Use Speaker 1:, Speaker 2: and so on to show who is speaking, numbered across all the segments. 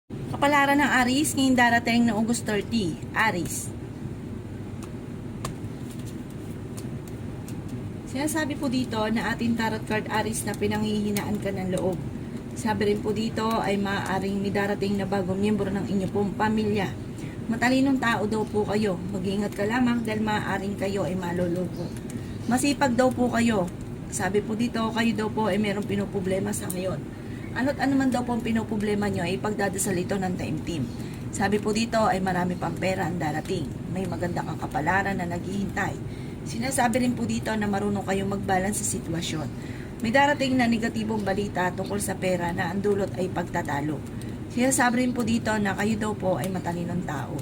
Speaker 1: Kapalaran ng Aries ngayong darating na August 30. Aries. Sinasabi po dito na ating tarot card Aries na pinanghihinaan ka ng loob. Sabi rin po dito ay maaaring may darating na bagong miyembro ng inyo pong pamilya. Matalinong tao daw po kayo. Mag-iingat ka lamang dahil maaaring kayo ay maloloko. Masipag daw po kayo. Sabi po dito, kayo daw po ay merong pinoproblema sa ngayon. Ano't ano man daw po ang pinoproblema nyo ay pagdadasal ito ng taimtim. Sabi po dito ay marami pang pera ang darating. May maganda kang kapalaran na naghihintay. Sinasabi rin po dito na marunong kayong mag-balance sa sitwasyon. May darating na negatibong balita tungkol sa pera na ang dulot ay pagtatalo. Sinasabi rin po dito na kayo daw po ay matalinong tao.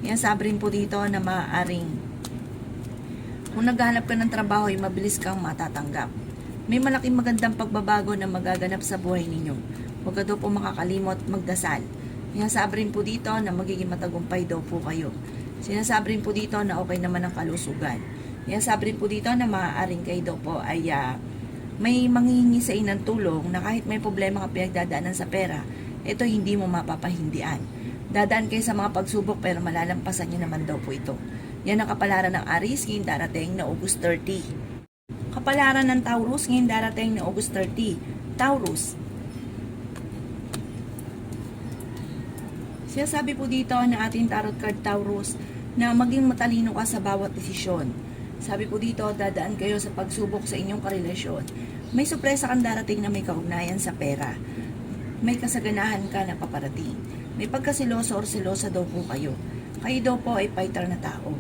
Speaker 1: Sinasabi rin po dito na maaaring kung naghahanap ka ng trabaho ay mabilis kang matatanggap. May malaking magandang pagbabago na magaganap sa buhay ninyo. Huwag ka daw po makakalimot magdasal. Sinasabi rin po dito na magiging matagumpay daw po kayo. Sinasabi rin po dito na okay naman ang kalusugan. Sinasabi rin po dito na maaaring kayo daw po ay may manghihingi sa inyo ng tulong na kahit may problema ka pinagdadaanan sa pera, ito hindi mo mapapahindian. Dadaan kayo sa mga pagsubok pero malalampasan nyo naman daw po ito. Yan ang kapalaran ng Aries ngayong darating na August 30. Kapalaran ng Taurus ngayong darating na August 30. Taurus. Sinasabi po dito na ating tarot card Taurus na maging matalino ka sa bawat desisyon. Sabi po dito, dadaan kayo sa pagsubok sa inyong karelasyon. May sorpresa kang darating na may kaugnayan sa pera. May kasaganahan ka na paparating. May pagkasiloso or silosa daw po kayo. Kayo daw po ay fighter na tao.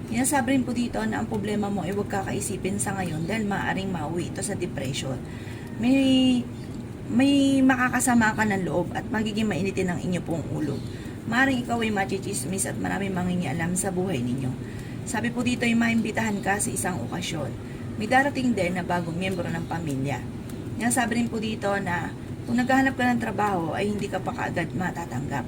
Speaker 1: Sinasabi rin po dito na ang problema mo ay huwag kakaisipin sa ngayon dahil maaaring mauwi ito sa depression. May makakasama ka ng loob at magiging mainitin ang inyo pong ulo. Maaaring ikaw ay machichismis at maraming mangingialam sa buhay ninyo. Sabi po dito ay maimbitahan ka sa isang okasyon. May darating din na bagong miyembro ng pamilya. Sinasabi rin po dito na kung naghahanap ka ng trabaho ay hindi ka pa kaagad matatanggap.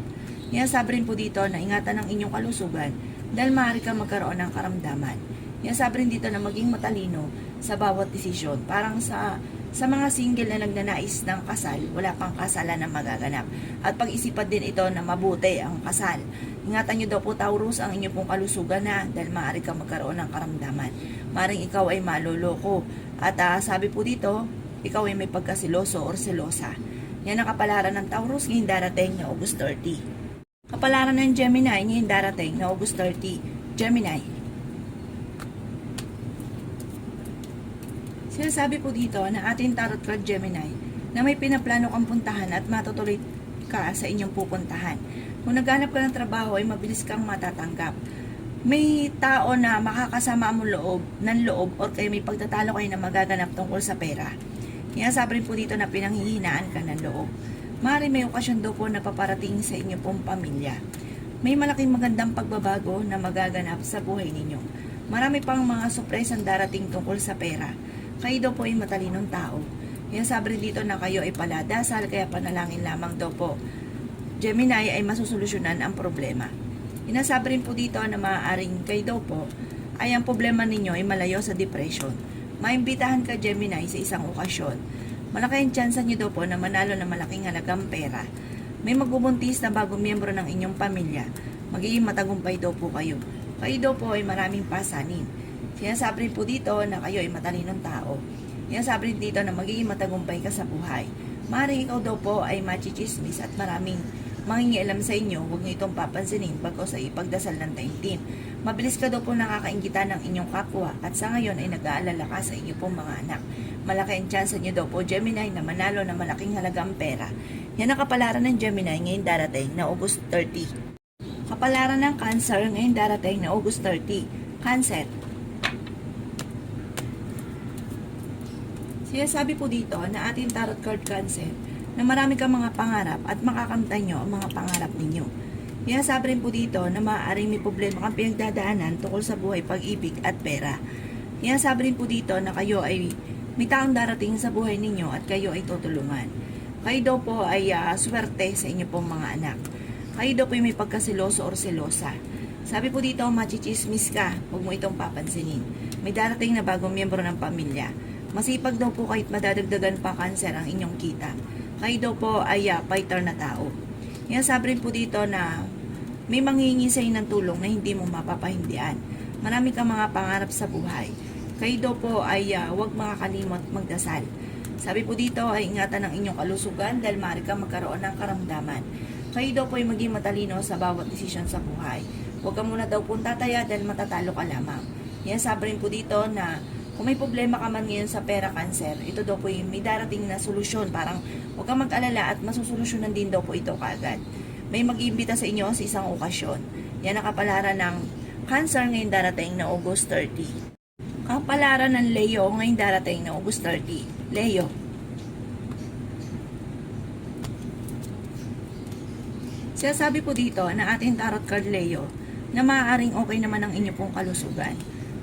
Speaker 1: Sinasabi rin po dito na ingatan ang inyong kalusugan dahil maaari kang magkaroon ng karamdaman. Sinasabi rin dito na maging matalino sa bawat desisyon. Parang sa mga single na nagnanais ng kasal, wala pang kasalan na magaganap. At pag-isipan din ito na mabuti ang kasal. Ingatan nyo daw po Taurus ang inyong pong kalusugan na dahil maaari kang magkaroon ng karamdaman. Maaring ikaw ay maloloko. At sabi po dito, ikaw ay may pagkasiloso or selosa. Yan ang kapalaran ng Taurus ngayong darating na August 30. Kapalaran ng Gemini ngayong darating na August 30. Gemini. Sinasabi po dito na ating tarot card Gemini na may pinaplano kang puntahan at matutuloy ka sa inyong pupuntahan. Kung naghanap ka ng trabaho ay mabilis kang matatanggap. May tao na makakasama mo ng loob or kayo may pagtatalo kayo na magaganap tungkol sa pera. Sinasabi rin po dito na pinanghihinaan ka ng loob. Maaari may okasyon daw po na paparating sa inyong pong pamilya. May malaking magandang pagbabago na magaganap sa buhay ninyo. Marami pang mga sorpresang darating tungkol sa pera. Kayo daw po ay matalinong tao. Sinasabi rin dito na kayo ay paladasal kaya panalangin lamang daw po. Gemini ay masusolusyonan ang problema. Sinasabi rin po dito na maaaring kayo daw po ay ang problema ninyo ay malayo sa depression. Maimbitahan ka Gemini sa isang okasyon. Malaki ang tsansa nyo daw po na manalo ng malaking halagang pera. May magbubuntis na bagong miyembro ng inyong pamilya. Magiging matagumpay daw po kayo. Kayo daw po ay maraming pasanin. Sinasabi rin po dito na kayo ay matalinong tao. Sinasabi rin dito na magiging matagumpay ka sa buhay. Maaaring ikaw daw po ay machichismis at maraming mangingialam sa inyo, huwag nyo itong papansinin bagkos ay ipagdasal ng taimtim. Mabilis ka daw po nakakainggitan ng inyong kapwa at sa ngayon ay nag-aalala ka sa inyo pong mga anak. Malaki ang chance nyo daw po Gemini na manalo ng malaking halagang pera. Yan ang kapalaran ng Gemini ngayong darating na August 30. Kapalaran ng Cancer ngayong darating na August 30. Cancer. Sinasabi po dito na ating tarot card Cancer na marami kang mga pangarap at makakamtan nyo ang mga pangarap ninyo. Sinasabi rin po dito na maaaring may problema kang pinagdadaanan tungkol sa buhay, pag-ibig at pera. Sinasabi rin po dito na kayo ay may taong darating sa buhay ninyo at kayo ay tutulungan. Kayo daw po ay swerte sa inyo pong mga anak. Kayo daw po ay may pagkasiloso or selosa. Sabi po dito, machichismis ka, huwag mo itong papansinin. May darating na bagong miyembro ng pamilya. Masipag daw po kahit madadagdagan pa Cancer ang inyong kita. Kayo daw po ay fighter na tao. Yan, sabi rin po dito na may manghihingi sa ng tulong na hindi mo mapapahindian. Marami kang mga pangarap sa buhay. Kayo daw po ay huwag makakalimot magdasal. Sabi po dito ay ingatan ang inyong kalusugan dahil maaari kang magkaroon ng karamdaman. Kayo daw po ay maging matalino sa bawat desisyon sa buhay. Huwag ka muna daw pong tataya dahil matatalo ka lamang. Yan, sabi rin po dito na kung may problema ka man ngayon sa pera, cancer, ito daw po yung may darating na solusyon. Parang huwag kang mag-alala at masusolusyonan din daw po ito kaagad. May mag-iimbita sa inyo sa isang okasyon. Yan ang kapalaran ng cancer ngayon darating na August 30. Kapalaran ng Leo ngayon darating na August 30. Leo. Sinasabi po dito na ating tarot card Leo na maaaring okay naman ang inyo pong kalusugan.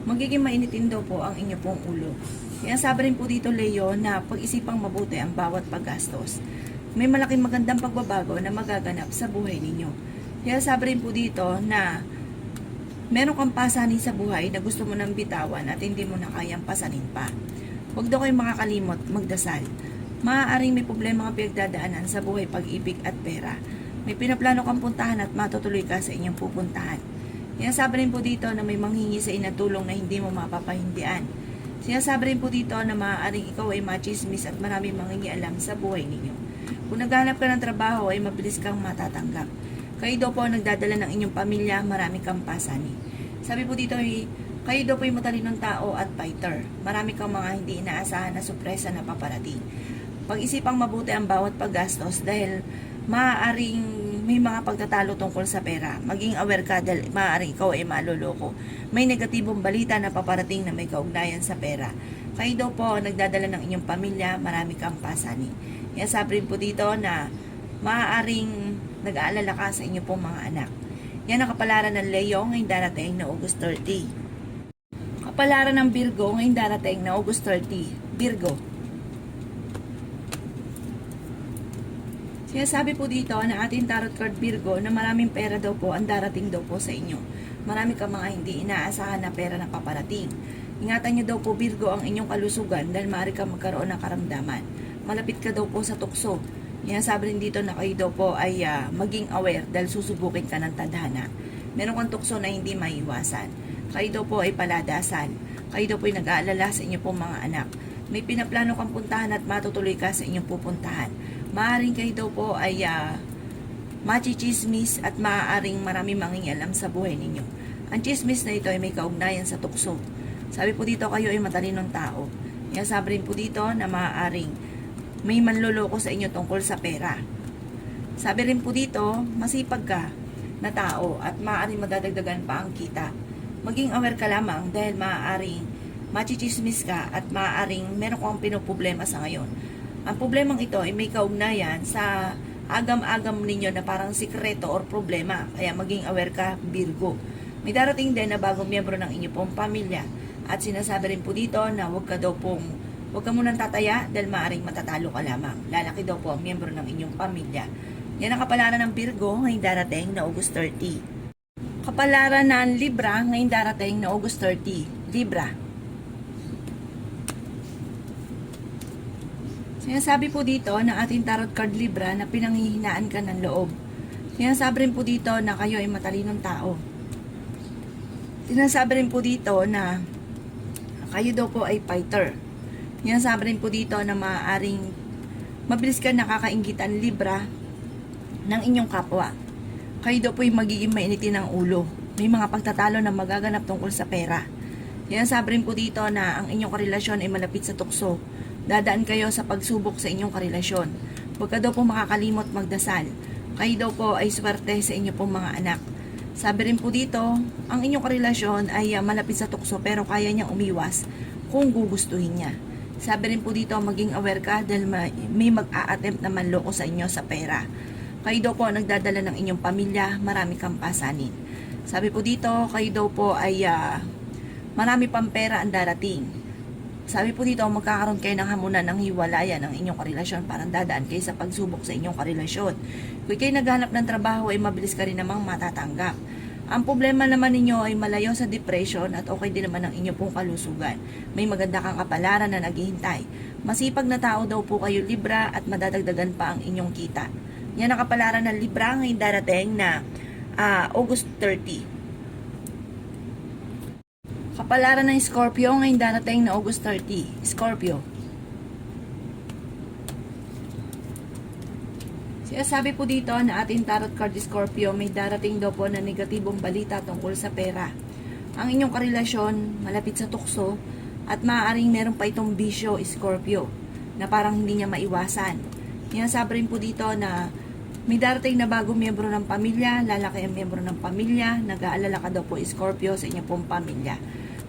Speaker 1: Magiging mainitin daw po ang inyo pong ulo. Kaya sabi rin po dito Leo na pag-isipang mabuti ang bawat paggastos. May malaking magandang pagbabago na magaganap sa buhay ninyo. Kaya sabi rin po dito na meron kang pasanin sa buhay na gusto mo nang bitawan at hindi mo na kayang pasanin pa. Huwag daw kayong makakalimot magdasal. Maaaring may problema kang pinagdadaanan sa buhay, pag-ibig at pera. May pinaplano kang puntahan at matutuloy ka sa inyong pupuntahan. Sinasabi rin po dito na may manghingi sa inatulong na hindi mo mapapahindian. Sinasabi rin po dito na maaaring ikaw ay machismis at marami mangingialam sa buhay ninyo. Kung naghanap ka ng trabaho ay mabilis kang matatanggap. Kayo daw po nagdadala ng inyong pamilya, marami kang pasanin. Sabi po dito ay kayo daw po ay matalinong tao at fighter. Marami kang mga hindi inaasahan na sorpresa na paparating. Pag-isipang mabuti ang bawat paggastos dahil maaaring may mga pagtatalo tungkol sa pera. Maging aware ka dahil maaaring ikaw ay maloloko. May negatibong balita na paparating na may kaugnayan sa pera. Kayo daw po nagdadala ng inyong pamilya, marami kang pasanin. Kaya sabi rin po dito na maaaring nag-aalala ka sa inyo pong mga anak. Yan ang kapalaran ng Leo ngayong darating na August 30. Kapalaran ng Virgo ngayong darating na August 30. Virgo. Sinasabi po dito na ating tarot card Virgo na maraming pera daw po ang darating daw po sa inyo. Marami kang mga hindi inaasahan na pera na paparating. Ingatan nyo daw po Virgo ang inyong kalusugan dahil maaari kang magkaroon ng karamdaman. Malapit ka daw po sa tukso. Yan, sabi rin dito na kayo daw po ay maging aware dahil susubukin ka ng tadhana. Meron kang tukso na hindi maiwasan. Kayo daw po ay paladasal. Kayo daw po ay nag-aalala sa inyo pong mga anak. May pinaplano kang puntahan at matutuloy ka sa inyong pupuntahan. Maaaring kayo daw po ay machichismis at maaaring marami mangingialam sa buhay ninyo. Ang chismis na ito ay may kaugnayan sa tukso. Sabi po dito kayo ay matalinong tao. Kaya sabi rin po dito na maaaring may manloloko sa inyo tungkol sa pera. Sabi rin po dito, masipag ka na tao at maaaring madadagdagan pa ang kita. Maging aware ka lamang dahil maaaring machichismis ka at maaaring meron kang pinoproblema sa ngayon. Ang problemang ito ay may kaugnayan sa agam-agam ninyo na parang sikreto or problema. Kaya maging aware ka, Virgo. May darating din na bagong miyembro ng inyong pong pamilya. At sinasabi rin po dito na huwag ka munang tataya dahil maaaring matatalo ka lamang. Lalaki daw po ang miyembro ng inyong pamilya. Yan ang kapalaran ng Virgo ngayong darating na August 30. Kapalaran ng Libra ngayong darating na August 30. Libra. Sinasabi po dito na ating tarot card Libra na pinanghihinaan ka ng loob. Sinasabi rin po dito na kayo ay matalinong tao. Sinasabi rin po dito na kayo daw po ay fighter. Sinasabi rin po dito na maaaring mabilis ka nakakainggitan Libra ng inyong kapwa. Kayo daw po ay magiging mainitin ng ulo. May mga pagtatalo na magaganap tungkol sa pera. Sinasabi rin po dito na ang inyong karelasyon ay malapit sa tukso. Dadaan kayo sa pagsubok sa inyong karelasyon. Huwag ka daw po makakalimot magdasal. Kayo daw po ay swerte sa inyong pong mga anak. Sabi rin po dito, ang inyong karelasyon ay malapit sa tukso pero kaya niyang umiwas kung gugustuhin niya. Sabi rin po dito, maging aware ka dahil may mag-a-attempt na manloko sa inyo sa pera. Kayo daw po nagdadala ng inyong pamilya, marami kang pasanin. Sabi po dito, kayo daw po ay marami pang pera ang darating. Sabi po dito, magkakaroon kayo ng hamunan ng hiwalayan ng inyong karelasyon. Parang dadaan kayo sa pagsubok sa inyong karelasyon. Kung kayo naghanap ng trabaho, ay mabilis ka rin namang matatanggap. Ang problema naman ninyo ay malayo sa depression at okay din naman ang inyong pong kalusugan. May maganda kang kapalaran na naghihintay. Masipag na tao daw po kayo Libra at madadagdagan pa ang inyong kita. Yan ang kapalaran ng Libra ngayong darating na August 30. Kapalaran ng Scorpio ngayong darating na August 30. Scorpio. Sabi po dito na ating tarot card Scorpio, may darating daw po na negatibong balita tungkol sa pera. Ang inyong karelasyon malapit sa tukso at maaaring meron pa itong bisyo Scorpio na parang hindi niya maiwasan. Sabi rin po dito na may darating na bagong miyembro ng pamilya, lalaki ang miyembro ng pamilya, nag-aalala ka daw po Scorpio sa inyong pong pamilya.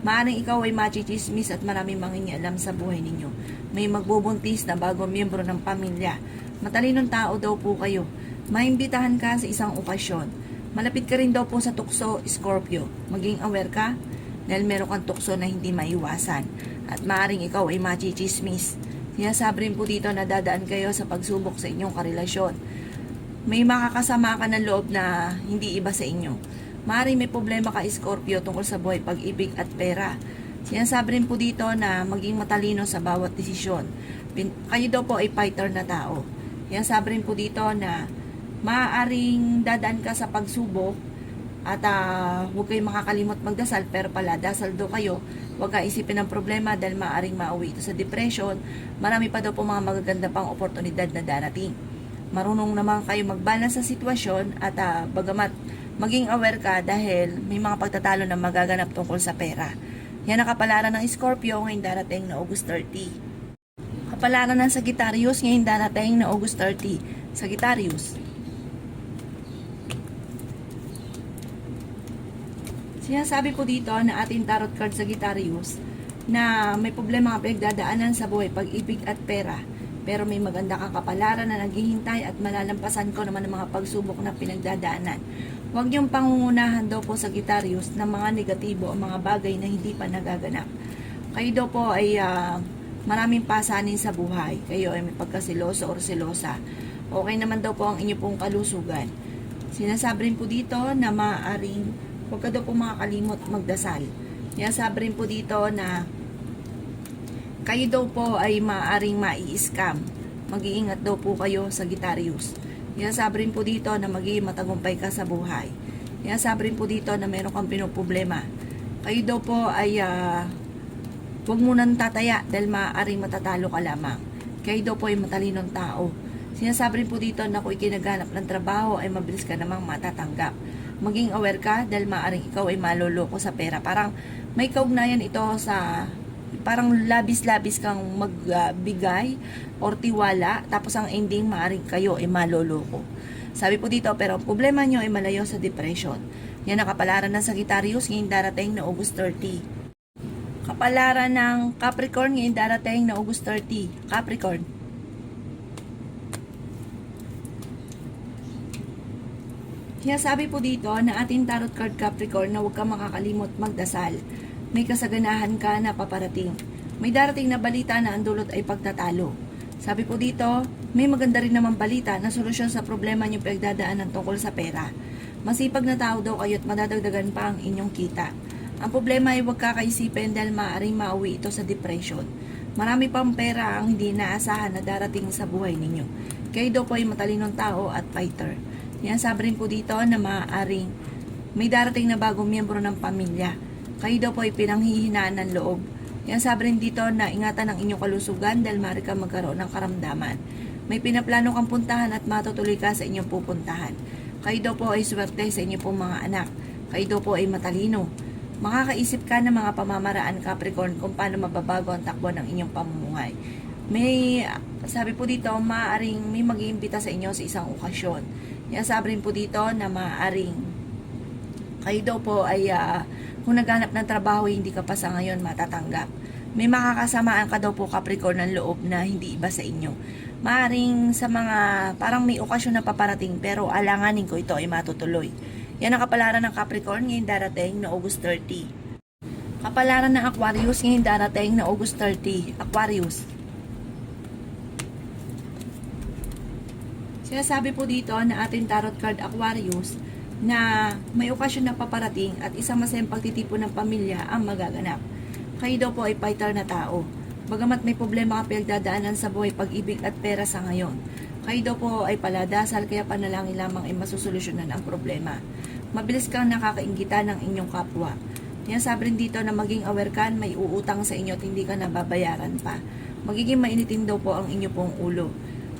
Speaker 1: Maaaring ikaw ay machichismis at maraming mangingialam sa buhay ninyo. May magbubuntis na bagong miyembro ng pamilya. Matalinong tao daw po kayo. Maimbitahan ka sa isang okasyon. Malapit ka rin daw po sa tukso, Scorpio. Maging aware ka dahil meron kang tukso na hindi maiwasan. At maaaring ikaw ay machichismis. Sabi rin po dito na dadaan kayo sa pagsubok sa inyong karelasyon. May makakasama ka ng loob na hindi iba sa inyo. Maaaring may problema ka, Scorpio, tungkol sa buhay, pag-ibig at pera. Sabi rin po dito na maging matalino sa bawat desisyon. Kayo daw po ay fighter na tao. Sabi rin po dito na maaaring dadaan ka sa pagsubok at huwag kayong makakalimot magdasal, pero pala dasal daw kayo, huwag ka isipin ng problema dahil maaaring mauwi ito sa depression. Marami pa daw po mga magaganda pang oportunidad na darating. Marunong naman kayo mag-balance sa sitwasyon at bagamat maging aware ka dahil may mga pagtatalo na magaganap tungkol sa pera. Yan ang kapalaran ng Scorpio ngayong darating na August 30. Kapalaran ng Sagittarius ngayong darating na August 30. Sagittarius. Sinasabi po dito na ating tarot card Sagittarius na may problema ka pinagdadaanan sa buhay, pag-ibig at pera. Pero may maganda kang kapalaran na naghihintay at malalampasan ko naman ang mga pagsubok na pinagdadaanan. Huwag niyong pangungunahan daw po Sagittarius ng mga negatibo o mga bagay na hindi pa nagaganap. Kayo daw po ay maraming pasanin sa buhay. Kayo ay may pagkasiloso or silosa. Okay naman daw po ang inyo pong kalusugan. Sinasabi rin po dito na maaaring huwag ka daw po makakalimot magdasal. Sinasabi rin po dito na kayo daw po ay maaaring mai-scam. Mag-iingat daw po kayo Sagittarius. Sinasabi rin po dito na magiging matagumpay ka sa buhay. Sinasabi rin po dito na meron kang pinoproblema. Kayo daw po ay huwag mo nang tataya dahil maaaring matatalo ka lamang. Kayo daw po ay matalinong tao. Sinasabi rin po dito na kung ikinaghanap ng trabaho ay mabilis ka namang matatanggap. Maging aware ka dahil maaaring ikaw ay maloloko sa pera. Parang may kaugnayan ito sa parang labis-labis kang magbigay or tiwala tapos ang ending maaaring kayo ay maloloko. Sabi po dito, pero ang problema nyo ay malayo sa depression. Yan ang kapalaran ng Sagittarius ngayong darating na August 30. Kapalaran ng Capricorn ngayong darating na August 30. Capricorn. Sabi po dito na ating tarot card Capricorn na huwag ka makakalimot magdasal. May kasaganahan ka na paparating. May darating na balita na ang dulot ay pagtatalo. Sabi po dito, may maganda rin naman balita na solusyon sa problema niyong pinagdadaanan tungkol sa pera. Masipag na tao daw kayo at madadagdagan pa ang inyong kita. Ang problema ay huwag kakaisipin dahil maaaring mauwi ito sa depression. Marami pang pera ang hindi naasahan na darating sa buhay ninyo. Kayo daw po ay matalinong tao at fighter. Sabi rin po dito na maaaring may darating na bagong miyembro ng pamilya. Kayo daw po ay pinanghihinaan ng loob. Sabi rin dito na ingatan ang inyong kalusugan dahil maaari ka magkaroon ng karamdaman. May pinaplano kang puntahan at matutuloy ka sa inyong pupuntahan. Kayo daw po ay swerte sa inyong pong mga anak. Kayo daw po ay matalino. Makakaisip ka ng mga pamamaraan Capricorn kung paano mababago ang takbo ng inyong pamumuhay. May, sabi po dito, maaaring may mag-iimbita sa inyo sa isang okasyon. Sabi rin po dito na maaaring kayo daw po ay kung naghanap ng trabaho hindi ka pa sa ngayon matatanggap. May makakasamaan ka daw po Capricorn ng loob na hindi iba sa inyo. Maaaring sa mga parang may okasyon na paparating pero alanganin ko ito ay matutuloy. Yan ang kapalaran ng Capricorn ngayong darating na August 30. Kapalaran ng Aquarius ngayong darating na August 30. Aquarius. Sinasabi po dito na ating tarot card Aquarius na may okasyon na paparating at isang masayang pagtitipon ng pamilya ang magaganap. Kayo daw po ay fighter na tao. Bagamat may problema ka pinagdadaanan sa buhay, pag-ibig at pera sa ngayon. Kayo daw po ay paladasal, kaya panalangin lamang ay masusolusyonan ang problema. Mabilis kang nakakaingitan ng inyong kapwa. Yan sabi rin dito na maging aware ka, may uutang sa inyo at hindi ka nababayaran pa. Magiging mainitin daw po ang inyo pong ulo.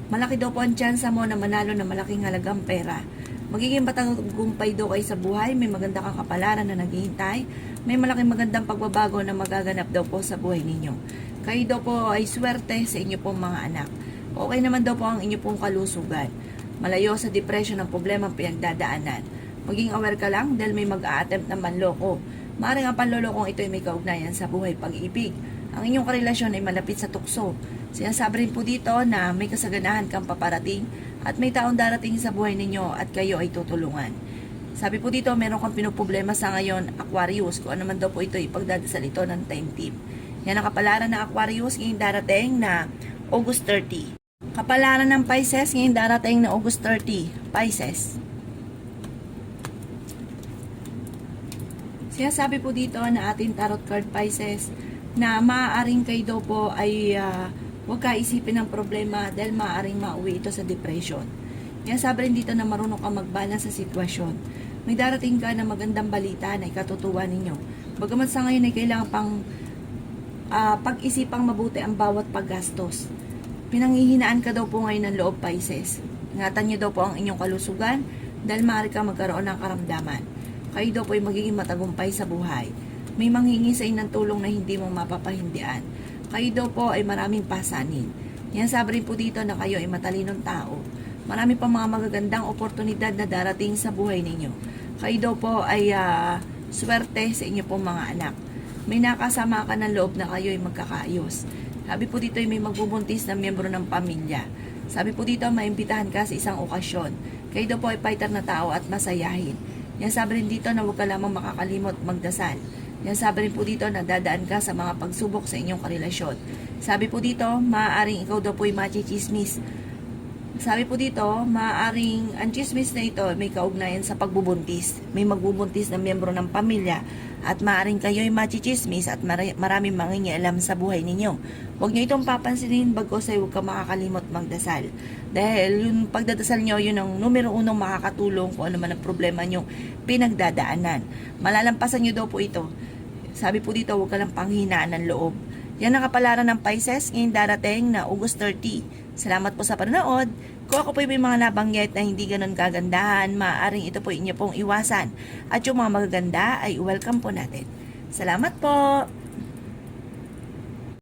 Speaker 1: Malaki daw po ang tsansa mo na manalo na malaking halagang pera. Magiging matagumpay daw kayo sa buhay, may maganda kang kapalaran na naghihintay, may malaking magandang pagbabago na magaganap daw po sa buhay ninyo. Kayo daw po ay swerte sa inyo pong mga anak. Okay naman daw po ang inyo pong kalusugan. Malayo sa depression ang problema ang pinagdadaanan. Maging aware ka lang dahil may mag-a-attempt na manloko. Maaaring ang panlolokong ito ay may kaugnayan sa buhay pag-ibig. Ang inyong karelasyon ay malapit sa tukso. Sinasabi rin po dito na may kasaganahan kang paparating at may taong darating sa buhay ninyo at kayo ay tutulungan. Sabi po dito, meron kang pinoproblema sa ngayon, Aquarius. Kung ano man daw po ito, ipagdadasal ito ng time team. Yan ang kapalaran ng Aquarius ngayong darating na August 30. Kapalaran ng Pisces ngayong darating na August 30. Pisces. Sinasabi po dito na ating tarot card Pisces na maaaring kayo daw po ay huwag ka isipin ng problema dahil maaaring mauwi ito sa depression. Yan sabi rin dito na marunong ka magbalance sa sitwasyon. May darating ka na magandang balita na ikatutuwa ninyo. Bagamat sa ngayon ay kailangan pang pag-isipang mabuti ang bawat paggastos. Pinanghihinaan ka daw po ngayon ng loob Pisces. Ingatan nyo daw po ang inyong kalusugan dahil maaari ka magkaroon ng karamdaman. Kayo daw po ay magiging matagumpay sa buhay. May manghingi sa inyo ng tulong na hindi mo mapapahindian. Kayo daw po ay maraming pasanin. Yan sabi rin po dito na kayo ay matalinong tao. Marami pa mga magagandang oportunidad na darating sa buhay ninyo. Kayo daw po ay swerte sa inyo pong mga anak. May nakasama ka ng loob na kayo ay magkakaayos. Sabi po dito ay may magbubuntis na miyembro ng pamilya. Sabi po dito maimbitahan ka sa isang okasyon. Kayo daw po ay fighter na tao at masayahin. Yan sabi rin dito na huwag ka lamang makakalimot magdasal. Yan sabi rin po dito na dadaan ka sa mga pagsubok sa inyong karelasyon. Sabi po dito, maaaring ikaw daw po ay machichismis. Sabi po dito, maaaring ang chismis na ito may kaugnayan sa pagbubuntis. May magbubuntis na miyembro ng pamilya at maaaring kayo ay machichismis at maraming mangingialam sa buhay ninyo. Huwag nyo itong papansinin bagos ay huwag ka makakalimot magdasal. Dahil yung pagdadasal nyo, yun ang numero unong makakatulong kung ano man ang problema nyo pinagdadaanan. Malalampasan nyo daw po ito. Sabi po dito, huwag ka lang panghinaan ng loob. Yan ang kapalaran ng Pisces ngayong darating na August 30. Salamat po sa panonood. Kung ako po may mga nabanggit na hindi ganun kagandahan, maaaring ito po inyo pong iwasan. At yung mga magaganda ay welcome po natin. Salamat po!